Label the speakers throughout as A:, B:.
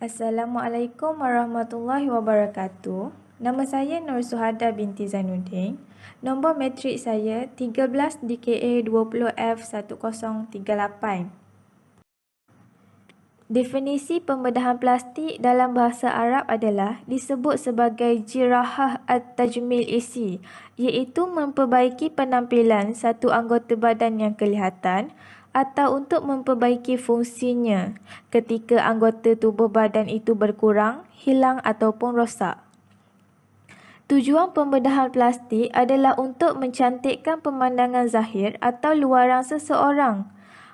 A: Assalamualaikum warahmatullahi wabarakatuh. Nama saya Nur Suhada binti Zainuddin. Nombor matrik saya 13 DKA 20F1038. Definisi pembedahan plastik dalam bahasa Arab adalah disebut sebagai jirahah at-tajmil isi, iaitu memperbaiki penampilan satu anggota badan yang kelihatan atau untuk memperbaiki fungsinya ketika anggota tubuh badan itu berkurang, hilang ataupun rosak. Tujuan pembedahan plastik adalah untuk mencantikkan pemandangan zahir atau luaran seseorang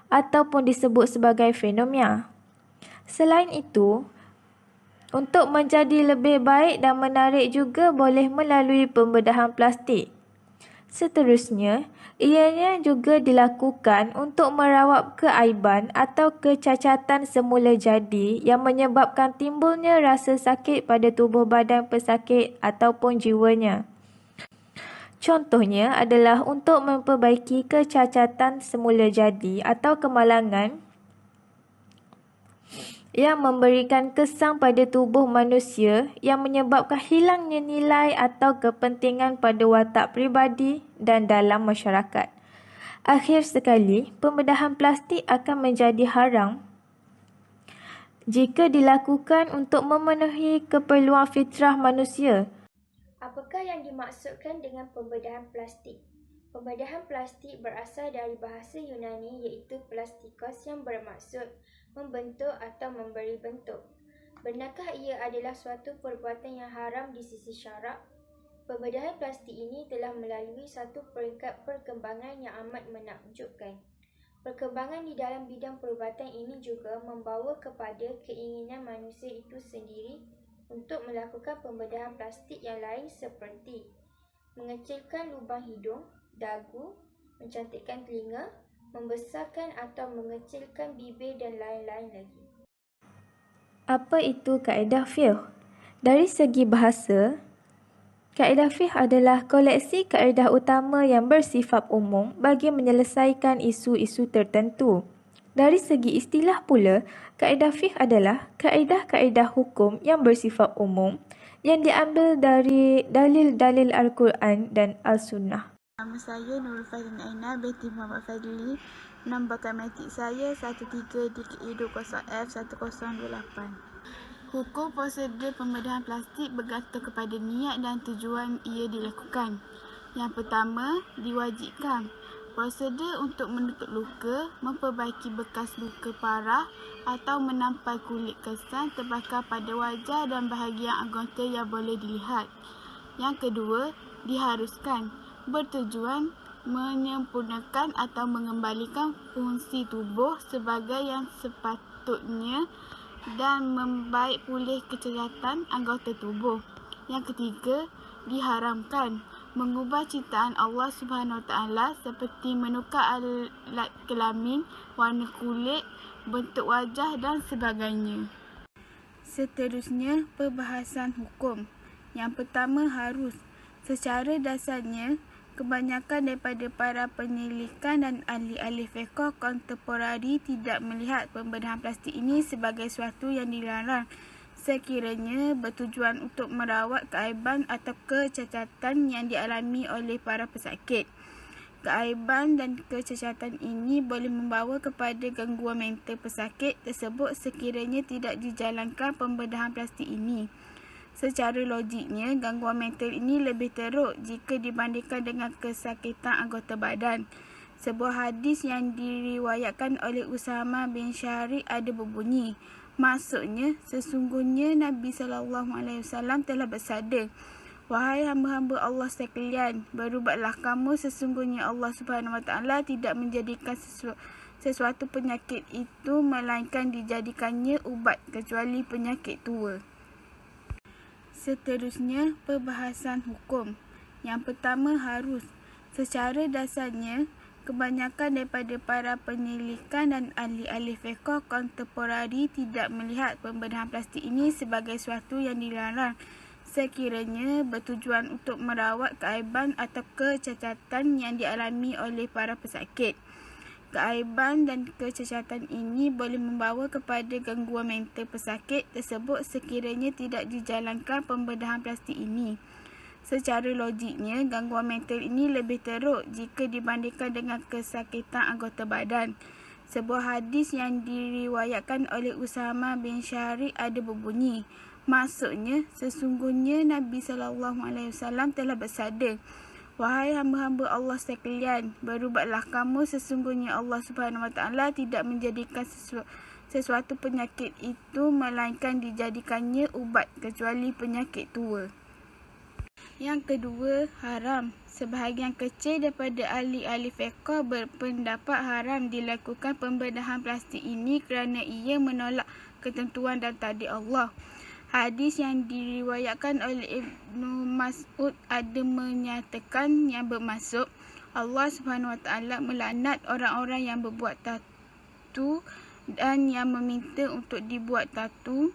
A: ataupun disebut sebagai fenomena. Selain itu, untuk menjadi lebih baik dan menarik juga boleh melalui pembedahan plastik. Seterusnya, ianya juga dilakukan untuk merawat keaiban atau kecacatan semula jadi yang menyebabkan timbulnya rasa sakit pada tubuh badan pesakit ataupun jiwanya. Contohnya adalah untuk memperbaiki kecacatan semula jadi atau kemalangan yang memberikan kesan pada tubuh manusia yang menyebabkan hilangnya nilai atau kepentingan pada watak peribadi dan dalam masyarakat. Akhir sekali, pembedahan plastik akan menjadi haram jika dilakukan untuk memenuhi keperluan fitrah manusia.
B: Apakah yang dimaksudkan dengan pembedahan plastik? Pembedahan plastik berasal dari bahasa Yunani iaitu plastikos yang bermaksud membentuk atau memberi bentuk. Benarkah ia adalah suatu perbuatan yang haram di sisi syarak? Pembedahan plastik ini telah melalui satu peringkat perkembangan yang amat menakjubkan. Perkembangan di dalam bidang perubatan ini juga membawa kepada keinginan manusia itu sendiri untuk melakukan pembedahan plastik yang lain seperti mengecilkan lubang hidung, dagu, mencantikkan telinga, membesarkan atau mengecilkan bibir dan lain-lain lagi.
A: Apa itu kaedah fiqh? Dari segi bahasa, kaedah fiqh adalah koleksi kaedah utama yang bersifat umum bagi menyelesaikan isu-isu tertentu. Dari segi istilah pula, kaedah fiqh adalah kaedah-kaedah hukum yang bersifat umum yang diambil dari dalil-dalil Al-Quran dan Al-Sunnah.
C: Nama saya Nurul Fazlin Aina binti Muhammad Fadli. Nombor matrik saya 13 DKI 20F1028. Hukum prosedur pembedahan plastik bergantung kepada niat dan tujuan ia dilakukan. Yang pertama, diwajibkan prosedur untuk menutup luka, memperbaiki bekas luka parah atau menampai kulit kesan terbakar pada wajah dan bahagian anggota yang boleh dilihat. Yang kedua, diharuskan bertujuan menyempurnakan atau mengembalikan fungsi tubuh sebagai yang sepatutnya dan membaik pulih kecacatan anggota tubuh. Yang ketiga, diharamkan mengubah ciptaan Allah Subhanahu Wa Taala seperti menukar alat kelamin, warna kulit, bentuk wajah dan sebagainya. Seterusnya, perbahasan hukum. Yang pertama, harus. Secara dasarnya, kebanyakan daripada para penyelidikan dan ahli-ahli fiqh kontemporari tidak melihat pembedahan plastik ini sebagai sesuatu yang dilarang sekiranya bertujuan untuk merawat keaiban atau kecacatan yang dialami oleh para pesakit. Keaiban dan kecacatan ini boleh membawa kepada gangguan mental pesakit tersebut sekiranya tidak dijalankan pembedahan plastik ini. Secara logiknya, gangguan mental ini lebih teruk jika dibandingkan dengan kesakitan anggota badan. Sebuah hadis yang diriwayatkan oleh Usama bin Syarih ada berbunyi, maksudnya, sesungguhnya Nabi SAW telah bersabda, "Wahai hamba-hamba Allah sekalian, berubatlah kamu, sesungguhnya Allah Subhanahu Wa Taala tidak menjadikan sesuatu penyakit itu melainkan dijadikannya ubat kecuali penyakit tua." Seterusnya, perbahasan hukum. Yang pertama, harus. Secara dasarnya, kebanyakan daripada para penyelidikan dan ahli-ahli fiqh kontemporari tidak melihat pembedahan plastik ini sebagai sesuatu yang dilarang sekiranya bertujuan untuk merawat keaiban atau kecacatan yang dialami oleh para pesakit. Keaiban dan kecacatan ini boleh membawa kepada gangguan mental pesakit tersebut sekiranya tidak dijalankan pembedahan plastik ini. Secara logiknya, gangguan mental ini lebih teruk jika dibandingkan dengan kesakitan anggota badan. Sebuah hadis yang diriwayatkan oleh Usama bin Syariq ada berbunyi, maksudnya, sesungguhnya Nabi SAW telah bersabda, "Wahai hamba-hamba Allah sekalian, berubatlah kamu, sesungguhnya Allah SWT tidak menjadikan sesuatu penyakit itu melainkan dijadikannya ubat kecuali penyakit tua." Yang kedua, haram. Sebahagian kecil daripada ahli-ahli fiqh berpendapat haram dilakukan pembedahan plastik ini kerana ia menolak ketentuan dan takdir Allah. Hadis yang diriwayatkan oleh Ibnu Mas'ud ada menyatakan yang bermaksud Allah SWT melaknat orang-orang yang berbuat tatu dan yang meminta untuk dibuat tatu,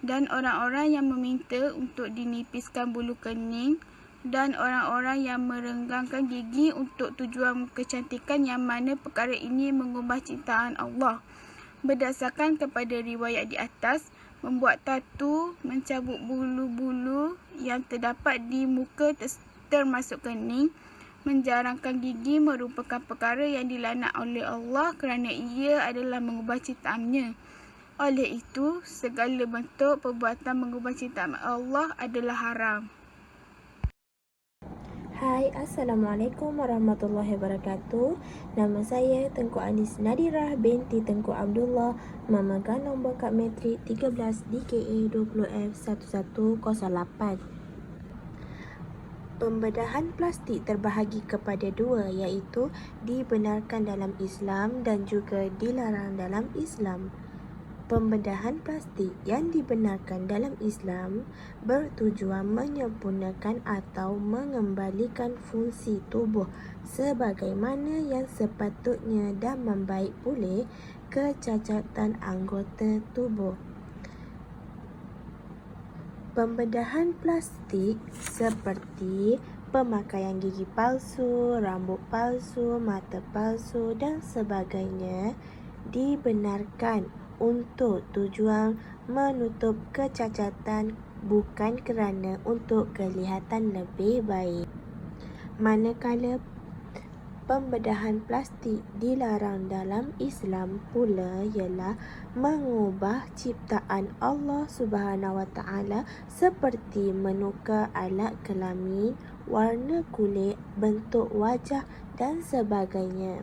C: dan orang-orang yang meminta untuk dinipiskan bulu kening, dan orang-orang yang merenggangkan gigi untuk tujuan kecantikan, yang mana perkara ini mengubah ciptaan Allah. Berdasarkan kepada riwayat di atas, membuat tatu, mencabut bulu-bulu yang terdapat di muka termasuk kening, menjarangkan gigi merupakan perkara yang dilaknat oleh Allah kerana ia adalah mengubah ciptaannya. Oleh itu, segala bentuk perbuatan mengubah ciptaan Allah adalah haram.
D: Hai, Assalamualaikum warahmatullahi wabarakatuh. Nama saya Tengku Anis Nadirah binti Tengku Abdullah, memegang nombor kad matrik 13 DKA 20F1108. Pembedahan plastik terbahagi kepada dua, iaitu dibenarkan dalam Islam dan juga dilarang dalam Islam. Pembedahan plastik yang dibenarkan dalam Islam bertujuan menyempurnakan atau mengembalikan fungsi tubuh sebagaimana yang sepatutnya dan membaik pulih kecacatan anggota tubuh. Pembedahan plastik seperti pemakaian gigi palsu, rambut palsu, mata palsu dan sebagainya dibenarkan untuk tujuan menutup kecacatan, bukan kerana untuk kelihatan lebih baik. Manakala pembedahan plastik dilarang dalam Islam pula ialah mengubah ciptaan Allah Subhanahu Wa Taala seperti menukar alat kelamin, warna kulit, bentuk wajah dan sebagainya.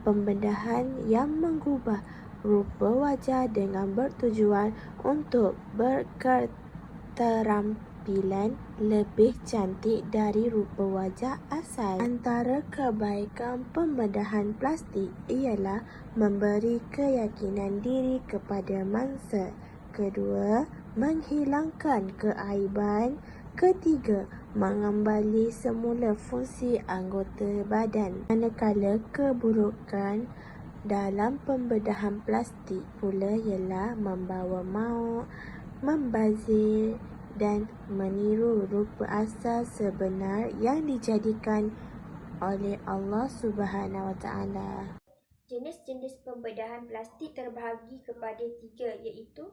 D: Pembedahan yang mengubah rupa wajah dengan bertujuan untuk berketerampilan lebih cantik dari rupa wajah asal. Antara kebaikan pembedahan plastik ialah memberi keyakinan diri kepada mangsa. Kedua, menghilangkan keaiban. Ketiga, mengembali semula fungsi anggota badan. Manakala keburukan dalam pembedahan plastik pula ialah membawa maut, membazir dan meniru rupa asal sebenar yang dijadikan oleh Allah Subhanahu Wa Taala.
B: Jenis-jenis pembedahan plastik terbahagi kepada tiga, iaitu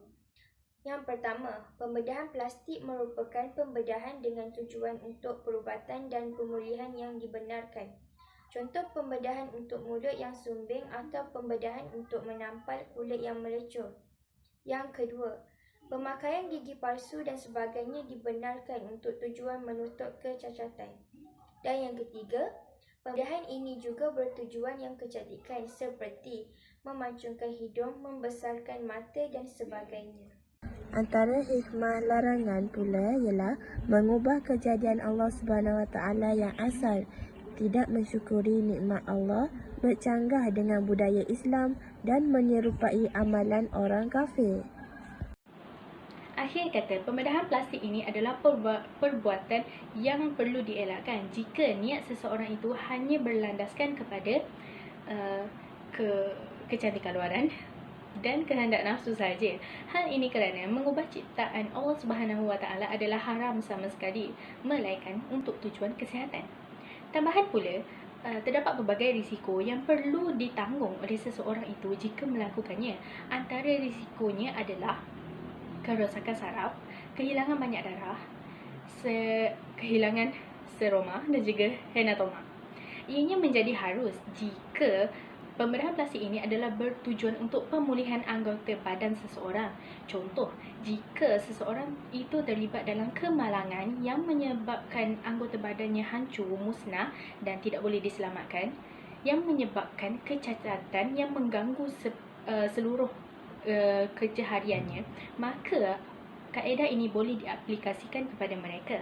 B: yang pertama, pembedahan plastik merupakan pembedahan dengan tujuan untuk perubatan dan pemulihan yang dibenarkan. Contoh pembedahan untuk mulut yang sumbing atau pembedahan untuk menampal kulit yang melecur. Yang kedua, pemakaian gigi palsu dan sebagainya dibenarkan untuk tujuan menutup kecacatan. Dan yang ketiga, pembedahan ini juga bertujuan yang kecantikan seperti memancungkan hidung, membesarkan mata dan sebagainya.
D: Antara hikmah larangan pula ialah mengubah kejadian Allah Subhanahu Wa Taala yang asal, tidak mensyukuri nikmat Allah, bercanggah dengan budaya Islam dan menyerupai amalan orang kafir.
E: Akhir kata, pembedahan plastik ini adalah perbuatan yang perlu dielakkan jika niat seseorang itu hanya berlandaskan kepada kecantikan luaran dan kehendak nafsu saja. Hal ini kerana mengubah ciptaan Allah Subhanahu Wa Taala adalah haram sama sekali, melainkan untuk tujuan kesihatan. Tambahan pula, terdapat pelbagai risiko yang perlu ditanggung oleh seseorang itu jika melakukannya. Antara risikonya adalah kerosakan saraf, kehilangan banyak darah, kehilangan seroma dan juga hematoma. Ianya menjadi harus jika pembedahan plastik ini adalah bertujuan untuk pemulihan anggota badan seseorang. Contoh, jika seseorang itu terlibat dalam kemalangan yang menyebabkan anggota badannya hancur, musnah dan tidak boleh diselamatkan, yang menyebabkan kecacatan yang mengganggu seluruh kerja hariannya, maka kaedah ini boleh diaplikasikan kepada mereka.